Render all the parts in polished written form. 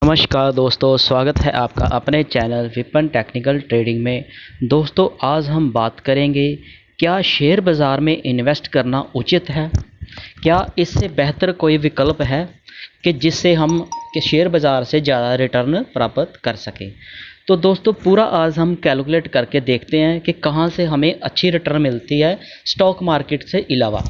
नमस्कार दोस्तों, स्वागत है आपका अपने चैनल विपन टेक्निकल ट्रेडिंग में। दोस्तों, आज हम बात करेंगे क्या शेयर बाज़ार में इन्वेस्ट करना उचित है। क्या इससे बेहतर कोई विकल्प है कि जिससे हम शेयर बाज़ार से ज़्यादा रिटर्न प्राप्त कर सकें। तो दोस्तों, पूरा आज हम कैलकुलेट करके देखते हैं कि कहाँ से हमें अच्छी रिटर्न मिलती है स्टॉक मार्केट से अलावा।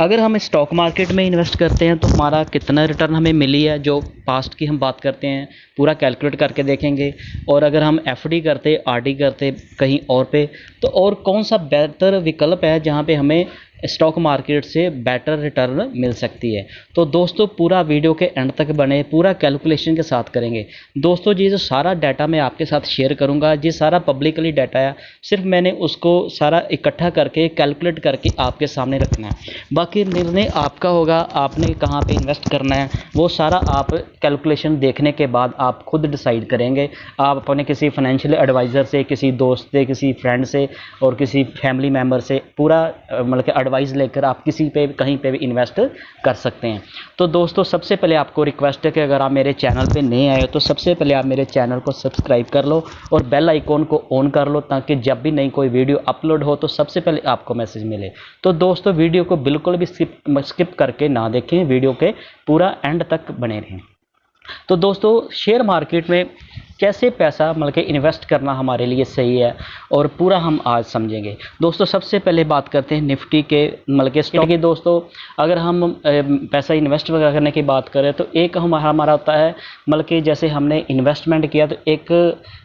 अगर हम स्टॉक मार्केट में इन्वेस्ट करते हैं तो हमारा कितना रिटर्न हमें मिली है, जो पास्ट की हम बात करते हैं, पूरा कैलकुलेट करके देखेंगे। और अगर हम एफडी करते, आरडी करते कहीं और पे, तो और कौन सा बेहतर विकल्प है जहाँ पे हमें स्टॉक मार्केट से बेटर रिटर्न मिल सकती है। तो दोस्तों, पूरा वीडियो के एंड तक बने, पूरा कैलकुलेशन के साथ करेंगे। दोस्तों जी, जो सारा डाटा मैं आपके साथ शेयर करूंगा, जी सारा पब्लिकली डाटा है, सिर्फ मैंने उसको सारा इकट्ठा करके कैलकुलेट करके आपके सामने रखना है। बाकी निर्णय आपका होगा, आपने कहाँ पे इन्वेस्ट करना है वो सारा आप कैलकुलेशन देखने के बाद आप खुद डिसाइड करेंगे। आप अपने किसी फाइनेंशियल एडवाइज़र से, किसी दोस्त से, किसी फ्रेंड से और किसी फैमिली मेम्बर से पूरा मतलब कि एडवाइस लेकर आप किसी पे कहीं पे भी इन्वेस्ट कर सकते हैं। तो दोस्तों, सबसे पहले आपको रिक्वेस्ट है कि अगर आप मेरे चैनल पे नए आए हो तो सबसे पहले आप मेरे चैनल को सब्सक्राइब कर लो और बेल आइकॉन को ऑन कर लो, ताकि जब भी नई कोई वीडियो अपलोड हो तो सबसे पहले आपको मैसेज मिले। तो दोस्तों, वीडियो को बिल्कुल भी स्किप करके ना देखें, वीडियो के पूरा एंड तक बने रहें। तो दोस्तों, शेयर मार्केट में कैसे पैसा मतलब कि इन्वेस्ट करना हमारे लिए सही है और पूरा हम आज समझेंगे। दोस्तों, सबसे पहले बात करते हैं निफ्टी के मतलब कि स्टॉक की। दोस्तों, अगर हम पैसा इन्वेस्ट वगैरह करने की बात करें तो एक हमारा होता है मतलब कि जैसे हमने इन्वेस्टमेंट किया तो एक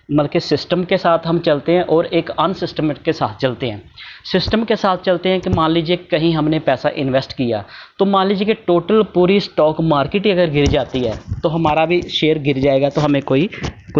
मतलब कि सिस्टम के साथ हम चलते हैं और एक अनसिस्टमेटिक के साथ चलते हैं। सिस्टम के साथ चलते हैं कि मान लीजिए कहीं हमने पैसा इन्वेस्ट किया तो मान लीजिए कि टोटल पूरी स्टॉक मार्केट ही अगर गिर जाती है तो हमारा भी शेयर गिर जाएगा, तो हमें कोई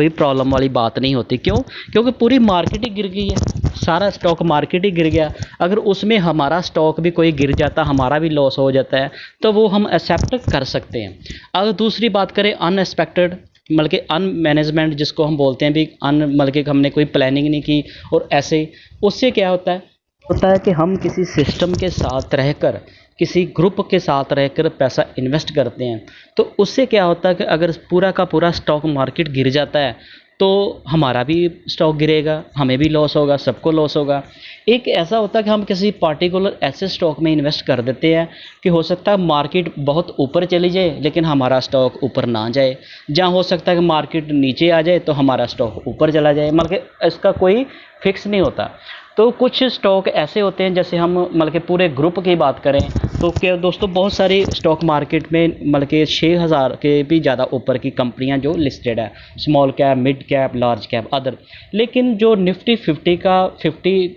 प्रॉब्लम वाली बात नहीं होती। क्यों? क्योंकि पूरी मार्केट ही गिर गई है, सारा स्टॉक मार्केट ही गिर गया। अगर उसमें हमारा स्टॉक भी कोई गिर जाता, हमारा भी लॉस हो जाता है, तो वो हम एक्सेप्ट कर सकते हैं। अगर दूसरी बात करें अनएक्सपेक्टेड मतलब कि अनमैनेजमेंट जिसको हम बोलते हैं भी, मतलब कि हमने कोई प्लानिंग नहीं की और ऐसे, उससे क्या होता है कि हम किसी सिस्टम के साथ रहकर, किसी ग्रुप के साथ रहकर पैसा इन्वेस्ट करते हैं, तो उससे क्या होता है कि अगर पूरा का पूरा स्टॉक मार्केट गिर जाता है तो हमारा भी स्टॉक गिरेगा, हमें भी लॉस होगा, सबको लॉस होगा। एक ऐसा होता है कि हम किसी पार्टिकुलर ऐसे स्टॉक में इन्वेस्ट कर देते हैं कि हो सकता है मार्केट बहुत ऊपर चली जाए लेकिन हमारा स्टॉक ऊपर ना जाए, जहाँ हो सकता है कि मार्केट नीचे आ जाए तो हमारा स्टॉक ऊपर चला जाए, मतलब कि इसका कोई फिक्स नहीं होता। तो कुछ स्टॉक ऐसे होते हैं, जैसे हम मतलब कि पूरे ग्रुप की बात करें तो क्या दोस्तों, बहुत सारी स्टॉक मार्केट में मतलब कि 6000 के भी ज़्यादा ऊपर की कंपनियां जो लिस्टेड है, small cap, mid cap, large cap, other. लेकिन जो निफ्टी 50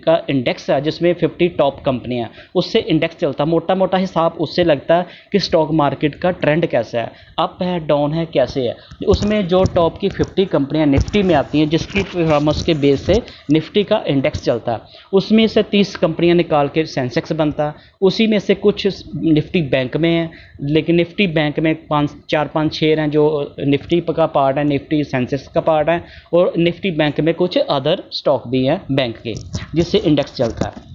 का इंडेक्स है, जिसमें 50 टॉप कंपनियां, उससे इंडेक्स चलता है, मोटा मोटा हिसाब उससे लगता है कि स्टॉक मार्केट का ट्रेंड कैसा है, अप है, डाउन है, कैसे है। उसमें जो टॉप की 50 कंपनियां निफ्टी में आती हैं, जिसकी परफॉर्मेंस के बेस से निफ्टी का इंडेक्स चलता है, उसमें से 30 कंपनियां निकाल के सेंसेक्स बनता है। उसी में से कुछ निफ्टी बैंक में है, लेकिन निफ्टी बैंक में 4-5 शेयर हैं जो निफ्टी का पार्ट है, निफ्टी सेंसेक्स का पार्ट है, और निफ्टी बैंक में कुछ अदर स्टॉक भी हैं बैंक के, जिससे इंडेक्स चलता है।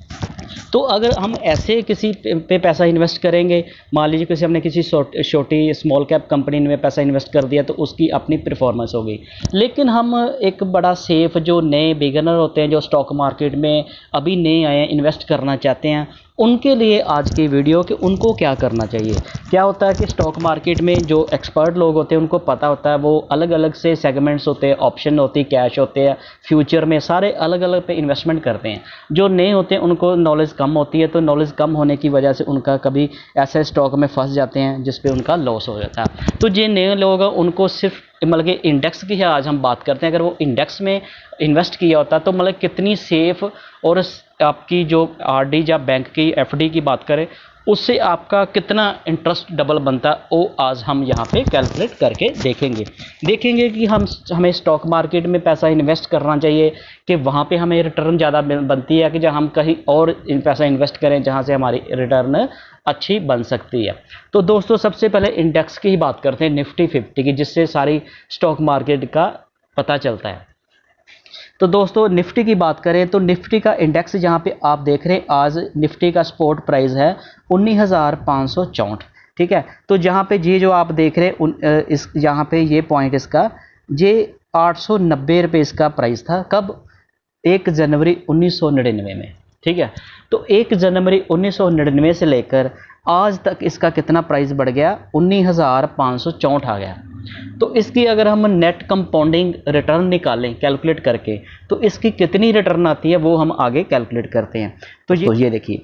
तो अगर हम ऐसे किसी पे पैसा इन्वेस्ट करेंगे, मान लीजिए किसी हमने किसी छोटी स्मॉल कैप कंपनी में पैसा इन्वेस्ट कर दिया, तो उसकी अपनी परफॉर्मेंस होगी। लेकिन हम एक बड़ा सेफ, जो नए बिगिनर होते हैं, जो स्टॉक मार्केट में अभी नए आए हैं, इन्वेस्ट करना चाहते हैं, उनके लिए आज की वीडियो कि उनको क्या करना चाहिए। क्या होता है कि स्टॉक मार्केट में जो एक्सपर्ट लोग होते हैं उनको पता होता है, वो अलग अलग से सेगमेंट्स होते हैं, ऑप्शन होती है, कैश होते हैं, फ्यूचर में, सारे अलग अलग पे इन्वेस्टमेंट करते हैं। जो नए होते हैं उनको नॉलेज कम होती है, तो नॉलेज कम होने की वजह से उनका कभी ऐसे स्टॉक में फंस जाते हैं जिस पे उनका लॉस हो जाता है। तो जो नए लोग हैं उनको सिर्फ मतलब कि इंडेक्स की है आज हम बात करते हैं। अगर वो इंडेक्स में इन्वेस्ट किया होता तो मतलब कितनी सेफ, और आपकी जो आरडी या बैंक की एफडी की बात करें उससे आपका कितना इंटरेस्ट डबल बनता है, वो आज हम यहाँ पे कैलकुलेट करके देखेंगे कि हमें स्टॉक मार्केट में पैसा इन्वेस्ट करना चाहिए कि वहाँ पे हमें रिटर्न ज़्यादा बनती है, कि जहाँ हम कहीं और पैसा इन्वेस्ट करें जहाँ से हमारी रिटर्न अच्छी बन सकती है। तो दोस्तों, सबसे पहले इंडेक्स की ही बात करते हैं, निफ्टी 50 की, जिससे सारी स्टॉक मार्केट का पता चलता है। तो दोस्तों, निफ्टी की बात करें तो निफ्टी का इंडेक्स जहाँ पे आप देख रहे हैं, आज निफ्टी का स्पॉट प्राइस है 19,564। ठीक है। तो जहाँ पे ये जो आप देख रहे हैं इस यहाँ पे ये पॉइंट इसका ये 890 रुपये इसका प्राइस था। कब? 1 जनवरी 1999 में, ठीक है। तो 1 जनवरी 1999 से लेकर आज तक इसका कितना प्राइस बढ़ गया? 19,564 आ गया। तो इसकी अगर हम नेट कंपाउंडिंग रिटर्न निकालें कैलकुलेट करके, तो इसकी कितनी रिटर्न आती है वो हम आगे कैलकुलेट करते हैं। तो ये देखिए,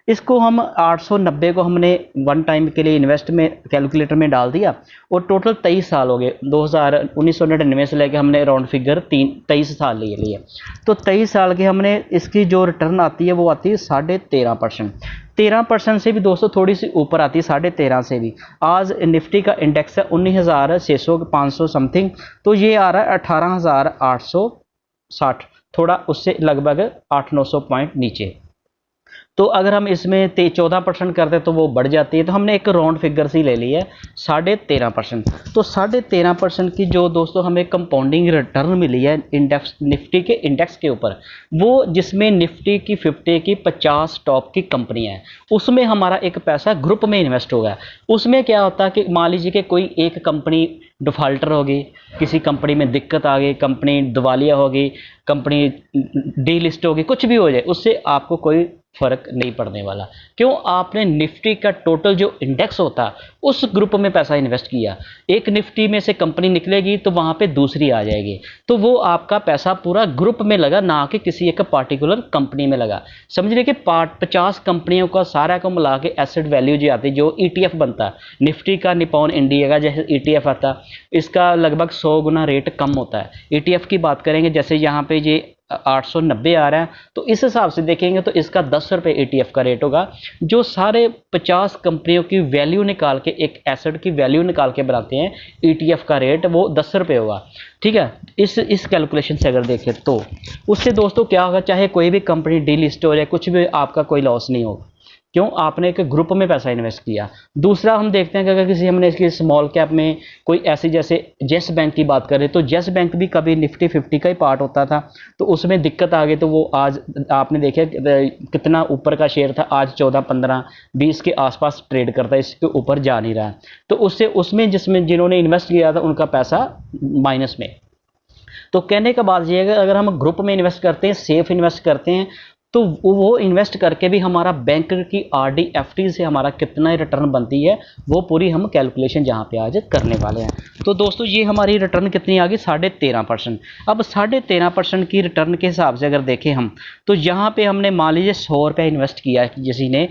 इसको हम 890 को हमने वन टाइम के लिए इन्वेस्ट में कैलकुलेटर में डाल दिया और टोटल 23 साल हो गए। 1999 से लेकर हमने राउंड फिगर 23 साल ले लिए। तो 23 साल के हमने इसकी जो रिटर्न आती है वो आती है 13.5%। 13% से भी दोस्तों थोड़ी सी ऊपर आती है, 13.5 से भी। आज निफ्टी का इंडेक्स है 19,600-500 समथिंग, तो ये आ रहा है 18,860, थोड़ा उससे लगभग 800-900 पॉइंट नीचे। तो अगर हम इसमें 14% करते हैं तो वो बढ़ जाती है। तो हमने एक राउंड फिगर सी ले ली है 13.5%। तो 13.5% की जो दोस्तों हमें कंपाउंडिंग रिटर्न मिली है इंडेक्स, निफ्टी के इंडेक्स के ऊपर, वो जिसमें निफ्टी की 50 की 50 टॉप की कंपनियां हैं, उसमें हमारा एक पैसा ग्रुप में इन्वेस्ट होगा। उसमें क्या होता है कि मान लीजिए कि कोई एक कंपनी डिफॉल्टर होगी, किसी कंपनी में दिक्कत आ गई, कंपनी दिवालिया होगी, कंपनी डीलिस्ट होगी, कुछ भी हो जाए, उससे आपको कोई फर्क नहीं पड़ने वाला। क्यों? आपने निफ्टी का टोटल जो इंडेक्स होता उस ग्रुप में पैसा इन्वेस्ट किया। एक निफ्टी में से कंपनी निकलेगी तो वहां पे दूसरी आ जाएगी, तो वो आपका पैसा पूरा ग्रुप में लगा, ना कि किसी एक पर्टिकुलर कंपनी में लगा। समझ रहे कि 50 कंपनियों का सारा को मिला के एसेट वैल्यू जो आती है, जो ETF बनता निफ्टी का, निपॉन इंडिया का जैसे ETF आता, इसका लगभग 100 गुना रेट कम होता है। ETF की बात करेंगे, जैसे यहाँ पे ये 890 आ रहा है, तो इस हिसाब से देखेंगे तो इसका 10 रुपये ETF का रेट होगा। जो सारे 50 कंपनियों की वैल्यू निकाल के, एक एसेट की वैल्यू निकाल के बनाते हैं, ETF का रेट वो 10 रुपये होगा, ठीक है। इस कैलकुलेशन से अगर देखें तो उससे दोस्तों क्या होगा, चाहे कोई भी कंपनी डीलिस्ट हो जाए, कुछ भी आपका कोई लॉस नहीं होगा। क्यों? आपने एक ग्रुप में पैसा इन्वेस्ट किया। दूसरा हम देखते हैं कि अगर किसी हमने इसकी स्मॉल कैप में कोई ऐसी, जैसे येस बैंक की बात करें, तो येस बैंक भी कभी निफ्टी 50 का ही पार्ट होता था, तो उसमें दिक्कत आ गई, तो वो आज आपने देखा कितना ऊपर का शेयर था, आज 14, 15, 20 के आसपास ट्रेड करता है, इसके ऊपर जा नहीं रहा। तो उससे उसमें जिन्होंने इन्वेस्ट किया था उनका पैसा माइनस में। तो कहने का बात यह है कि अगर हम ग्रुप में इन्वेस्ट करते हैं, सेफ इन्वेस्ट करते हैं, तो वो इन्वेस्ट करके भी हमारा बैंक की RD FD से हमारा कितना रिटर्न बनती है, वो पूरी हम कैलकुलेशन जहाँ पे आज करने वाले हैं। तो दोस्तों ये हमारी रिटर्न कितनी आ गई? 13.5%। अब 13.5% की रिटर्न के हिसाब से अगर देखें हम, तो यहाँ पे हमने मान लीजिए 100 रुपये इन्वेस्ट किया है किसी ने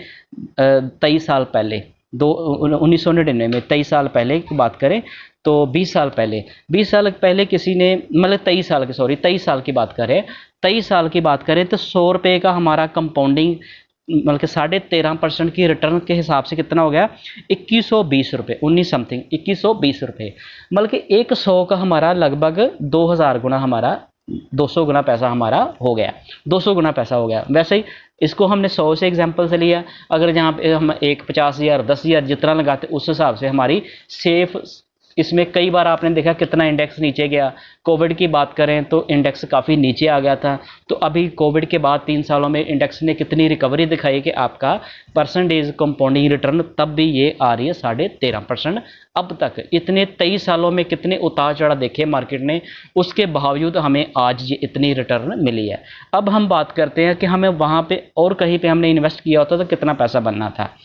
23 साल पहले, 1999 में, 23 साल पहले की बात करें तो 20 साल पहले किसी ने, मतलब 23 साल की, सॉरी 23 साल की बात करें, 23 साल की बात करें तो 100 रुपये का हमारा कंपाउंडिंग, मतलब 13.5% की रिटर्न के हिसाब से कितना हो गया? 2120 रुपये, 19 समथिंग 2120 रुपये। मतलब कि 100 का हमारा लगभग 2000 गुना, हमारा 200 गुना पैसा हमारा हो गया, 200 गुना पैसा हो गया। वैसे ही इसको हमने 100 से एग्जांपल से लिया, अगर जहाँ पे हम 50,000, 10,000 जितना लगाते उस हिसाब से हमारी सेफ। इसमें कई बार आपने देखा कितना इंडेक्स नीचे गया। कोविड की बात करें तो इंडेक्स काफ़ी नीचे आ गया था, तो अभी कोविड के बाद 3 सालों में इंडेक्स ने कितनी रिकवरी दिखाई कि आपका परसेंटेज कंपाउंडिंग रिटर्न तब भी ये आ रही है 13.5%। अब तक इतने 23 सालों में कितने उतार चढ़ाव देखे मार्केट ने, उसके बावजूद हमें आज ये इतनी रिटर्न मिली है। अब हम बात करते हैं कि हमें वहाँ पे और कहीं पे हमने इन्वेस्ट किया होता तो कितना पैसा बनना था।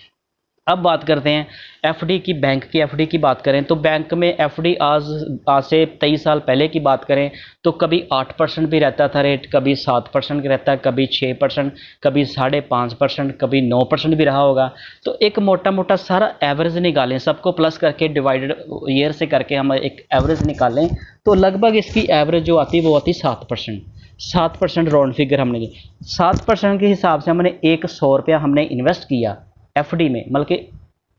अब बात करते हैं FD की, बैंक की FD की बात करें तो बैंक में FD आज से 23 साल पहले की बात करें तो कभी 8% भी रहता था रेट, कभी 7% रहता है, कभी 6%, कभी 5.5%, कभी 9% भी रहा होगा। तो एक मोटा मोटा सारा एवरेज निकालें, सबको प्लस करके डिवाइडेड ईयर से करके हम एक एवरेज निकालें तो लगभग इसकी एवरेज जो आती है वो आती 7%। राउंड फिगर हमने की 7% के हिसाब से हमने 100 रुपया हमने इन्वेस्ट किया FD में, मतलब कि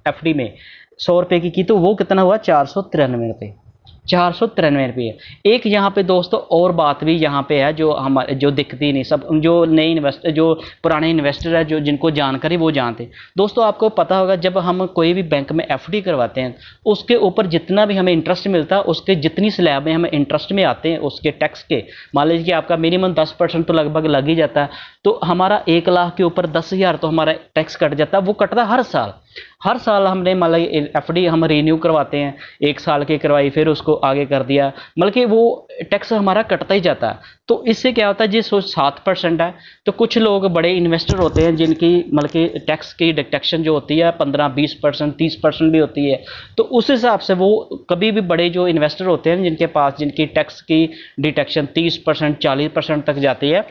FD में 100 रुपये की तो वो कितना हुआ? 493 रुपये, 493 रुपये। एक यहाँ पे दोस्तों और बात भी यहाँ पे है जो हमारे, जो दिखती नहीं, सब जो नए इन्वेस्टर, जो पुराने इन्वेस्टर है, जो जिनको जानकारी वो जानते हैं। दोस्तों आपको पता होगा जब हम कोई भी बैंक में FD करवाते हैं उसके ऊपर जितना भी हमें इंटरेस्ट मिलता है, उसके जितनी स्लैब में हमें इंटरेस्ट में आते हैं उसके टैक्स के, मान लीजिए कि आपका मिनिमम 10% तो लगभग लग ही जाता है, तो हमारा 1 लाख के ऊपर 10,000 तो हमारा टैक्स कट जाता है। वो कटता हर साल, हर साल हमने मतलब एफडी हम रीन्यू करवाते हैं, 1 साल की करवाई, फिर उसको आगे कर दिया, मतलब कि वो टैक्स हमारा कटता ही जाता है। तो इससे क्या होता है, जी 7% है, तो कुछ लोग बड़े इन्वेस्टर होते हैं जिनकी मतलब कि टैक्स की डिडक्शन जो होती है 15-20%, 30% भी होती है। तो उस हिसाब से वो कभी भी बड़े जो इन्वेस्टर होते हैं जिनके पास जिनकी टैक्स की डिडक्शन 30%, 40% तक जाती है,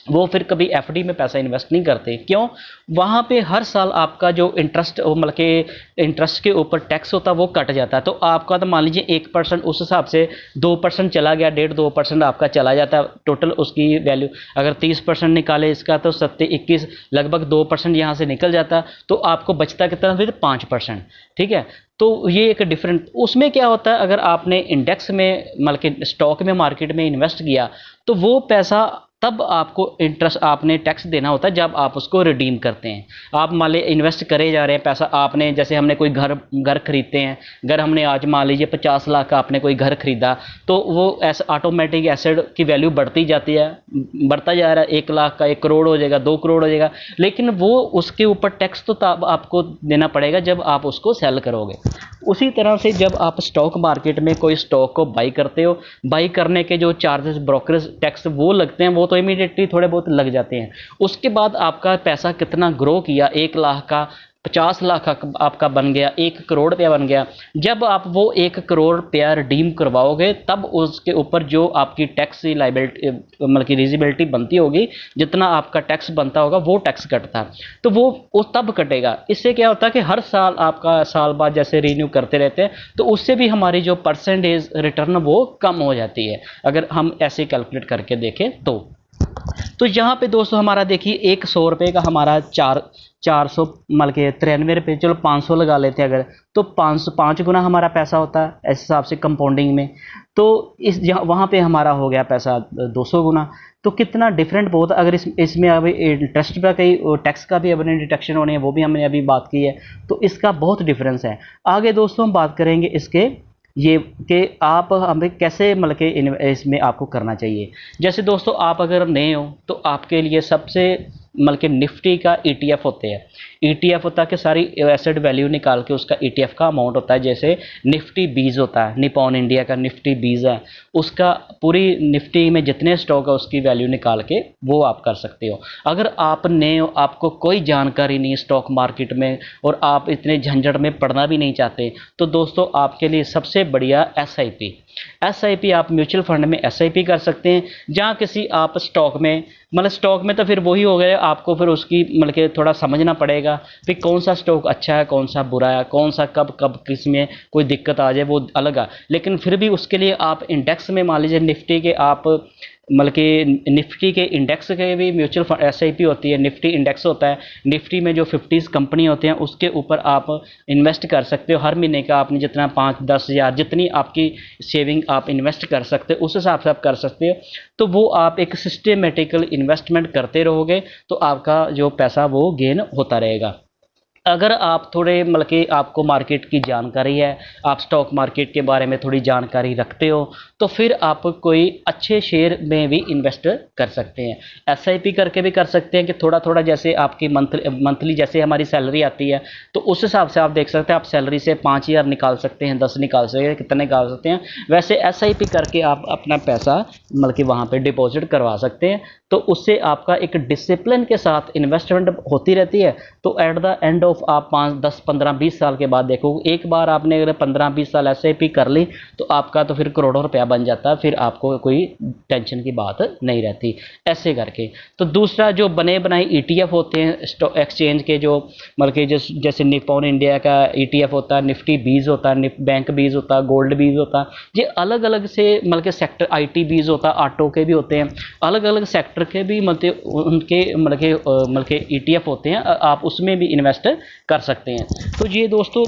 वो फिर कभी एफडी में पैसा इन्वेस्ट नहीं करते। क्यों? वहाँ पे हर साल आपका जो इंटरेस्ट मतलब कि इंटरेस्ट के ऊपर टैक्स होता है वो कट जाता है। तो आपका तो मान लीजिए 1% उस हिसाब से 2% चला गया, 1.5-2% आपका चला जाता है। टोटल उसकी वैल्यू अगर 30% निकाले इसका, तो 27-21 लगभग 2% यहाँ से निकल जाता, तो आपको बचता कितना फिर 5%। ठीक है, तो ये एक डिफरेंट उसमें क्या होता है, अगर आपने इंडेक्स में मतलब कि स्टॉक में मार्केट में इन्वेस्ट किया, तो वो पैसा तब आपको इंटरेस्ट आपने टैक्स देना होता है जब आप उसको रिडीम करते हैं। आप मान लीजिए इन्वेस्ट करे जा रहे हैं पैसा, आपने जैसे हमने कोई घर खरीदते हैं, घर हमने आज मान लीजिए 50 लाख का आपने कोई घर खरीदा, तो वो ऐसा ऑटोमेटिक एसेट की वैल्यू बढ़ती जाती है, बढ़ता जा रहा है, 1 लाख का 1 करोड़ हो जाएगा, 2 करोड़ हो जाएगा, लेकिन वो उसके ऊपर टैक्स तो तब आपको देना पड़ेगा जब आप उसको सेल करोगे। उसी तरह से जब आप स्टॉक मार्केट में कोई स्टॉक को बाई करते हो, बाई करने के जो चार्जेस ब्रोकरेज टैक्स वो लगते हैं, वो तो इमीडिएटली थोड़े बहुत लग जाते हैं। उसके बाद आपका पैसा कितना ग्रो किया, 1 लाख का 50 लाख आपका बन गया, 1 करोड़ रुपया बन गया। जब आप वो 1 करोड़ रुपया रिडीम करवाओगे, तब उसके ऊपर जो आपकी टैक्स लाइबिलिटी मतलब की रिजिबिलिटी बनती होगी, जितना आपका टैक्स बनता होगा वो टैक्स कटता है, तो वो तब कटेगा। इससे क्या होता है कि हर साल आपका साल बाद जैसे रिन्यू करते रहते हैं, तो उससे भी हमारी जो परसेंटेज रिटर्न वो कम हो जाती है, अगर हम ऐसे कैलकुलेट करके देखें तो यहाँ पे दोस्तों हमारा देखिए, एक 100 रुपये का हमारा 400 मतलब के 93 रुपये, चलो 500 लगा लेते हैं अगर, तो 5 गुना हमारा पैसा होता है इस हिसाब से कंपाउंडिंग में। तो इस वहाँ पे हमारा हो गया पैसा 200 गुना। तो कितना डिफरेंट बहुत, अगर इसमें अभी इंटरेस्ट का कई टैक्स का भी अपने डिडक्शन होने हैं, वो भी हमने अभी बात की है, तो इसका बहुत डिफरेंस है। आगे दोस्तों हम बात करेंगे इसके ये कि आप हमें कैसे मतलब कि इसमें आपको करना चाहिए। जैसे दोस्तों आप अगर नए हो, तो आपके लिए सबसे मतलब कि निफ्टी का ETF होते हैं। ETF होता है कि सारी एसेट वैल्यू निकाल के उसका ETF का अमाउंट होता है। जैसे निफ्टी 20 होता है, निपॉन इंडिया का निफ्टी 20 है, उसका पूरी निफ्टी में जितने स्टॉक है उसकी वैल्यू निकाल के वो आप कर सकते हो। अगर आप नए हो, आपको कोई जानकारी नहीं स्टॉक मार्केट में, और आप इतने झंझट में पढ़ना भी नहीं चाहते, तो दोस्तों आपके लिए सबसे बढ़िया SIP आप म्यूचुअल फंड में SIP कर सकते हैं। जहाँ किसी आप स्टॉक में मतलब स्टॉक में तो फिर वही हो गया, आपको फिर उसकी मतलब कि थोड़ा समझना पड़ेगा फिर कौन सा स्टॉक अच्छा है, कौन सा बुरा है, कौन सा कब किस में कोई दिक्कत आ जाए, वो अलग है। लेकिन फिर भी उसके लिए आप इंडेक्स में मान लीजिए निफ्टी के आप मतलब कि निफ्टी के इंडेक्स के भी म्यूचुअल फंड SIP होती है, निफ्टी इंडेक्स होता है। निफ्टी में जो 50 कंपनी होती हैं उसके ऊपर आप इन्वेस्ट कर सकते हो। हर महीने का आपने जितना 5-10 हज़ार जितनी आपकी सेविंग आप इन्वेस्ट कर सकते हो, उस हिसाब से आप कर सकते हो। तो वो आप एक सिस्टेमेटिकल इन्वेस्टमेंट करते रहोगे, तो आपका जो पैसा वो गेन होता रहेगा। अगर आप थोड़े मतलब कि आपको मार्केट की जानकारी है, आप स्टॉक मार्केट के बारे में थोड़ी जानकारी रखते हो, तो फिर आप कोई अच्छे शेयर में भी इन्वेस्ट कर सकते हैं। SIP करके भी कर सकते हैं कि थोड़ा थोड़ा, जैसे आपकी मंथली जैसे हमारी सैलरी आती है, तो उस हिसाब से आप देख सकते हैं, आप सैलरी से 5,000 निकाल सकते हैं, 10 निकाल सकते हैं, कितने निकाल सकते हैं। वैसे SIP करके आप अपना पैसा मतलब कि वहाँ पर डिपॉजिट करवा सकते हैं। तो उससे आपका एक डिसिप्लिन के साथ इन्वेस्टमेंट होती रहती है। तो एट द एंड ऑफ आप 5, 10, 15, 20 साल के बाद देखो, एक बार आपने अगर 15-20 साल SIP कर ली, तो आपका तो फिर करोड़ों रुपया बन जाता है, फिर आपको कोई टेंशन की बात नहीं रहती ऐसे करके। तो दूसरा जो बने बनाए ETF होते हैं स्टॉक एक्सचेंज के, जो मतलब कि जैसे निपॉन इंडिया का ETF होता है, निफ्टी 20 होता है, बैंक 20 होता है, गोल्ड 20 होता है, ये अलग अलग से मतलब कि सेक्टर IT 20 होता है, ऑटो के भी होते हैं, अलग अलग सेक्टर के भी मतलब उनके मतलब के ETF होते हैं, आप उसमें भी इन्वेस्ट कर सकते हैं। तो ये दोस्तों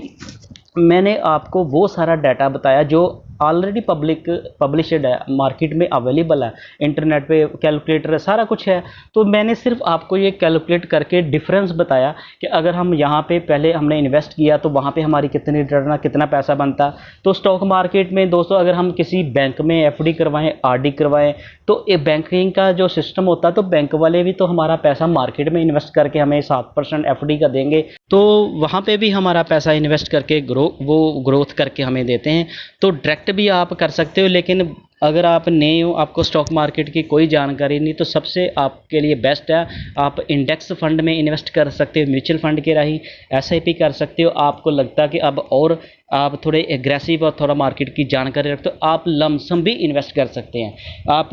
मैंने आपको वो सारा डाटा बताया जो ऑलरेडी पब्लिशड है, मार्केट में अवेलेबल है, इंटरनेट पे कैलकुलेटर है, सारा कुछ है। तो मैंने सिर्फ आपको ये कैलकुलेट करके डिफरेंस बताया कि अगर हम यहाँ पे पहले हमने इन्वेस्ट किया तो वहाँ पे हमारी कितनी रिटर्न, कितना पैसा बनता। तो स्टॉक मार्केट में दोस्तों अगर हम किसी बैंक में एफडी करवाएं, आरडी करवाएं, तो ये बैंकिंग का जो सिस्टम होता है तो बैंक वाले भी तो हमारा पैसा मार्केट में इन्वेस्ट करके हमें 7% एफडी का देंगे, तो वहाँ पे भी हमारा पैसा इन्वेस्ट करके ग्रोथ करके हमें देते हैं। तो डायरेक्ट भी आप कर सकते हो, लेकिन अगर आप नए हो, आपको स्टॉक मार्केट की कोई जानकारी नहीं, तो सबसे आपके लिए बेस्ट है आप इंडेक्स फंड में इन्वेस्ट कर सकते हो, म्यूचुअल फंड के राही एसआईपी कर सकते हो। आपको लगता है कि अब और आप थोड़े एग्रेसिव और थोड़ा मार्केट की जानकारी रखते हो, आप लमसम भी इन्वेस्ट कर सकते हैं। आप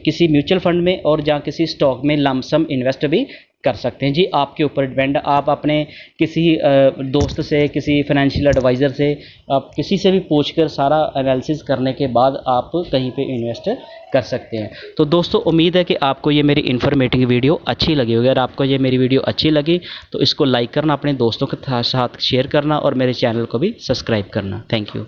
किसी म्यूचुअल फंड में और या किसी स्टॉक में लमसम इन्वेस्ट भी कर सकते हैं जी, आपके ऊपर डिपेंड। आप अपने किसी दोस्त से, किसी फाइनेंशियल एडवाइज़र से, आप किसी से भी पूछकर सारा एनालिसिस करने के बाद आप कहीं पे इन्वेस्ट कर सकते हैं। तो दोस्तों उम्मीद है कि आपको ये मेरी इन्फॉर्मेटिव वीडियो अच्छी लगी होगी। अगर आपको ये मेरी वीडियो अच्छी लगी तो इसको लाइक करना, अपने दोस्तों के साथ शेयर करना और मेरे चैनल को भी सब्सक्राइब करना। Thank you.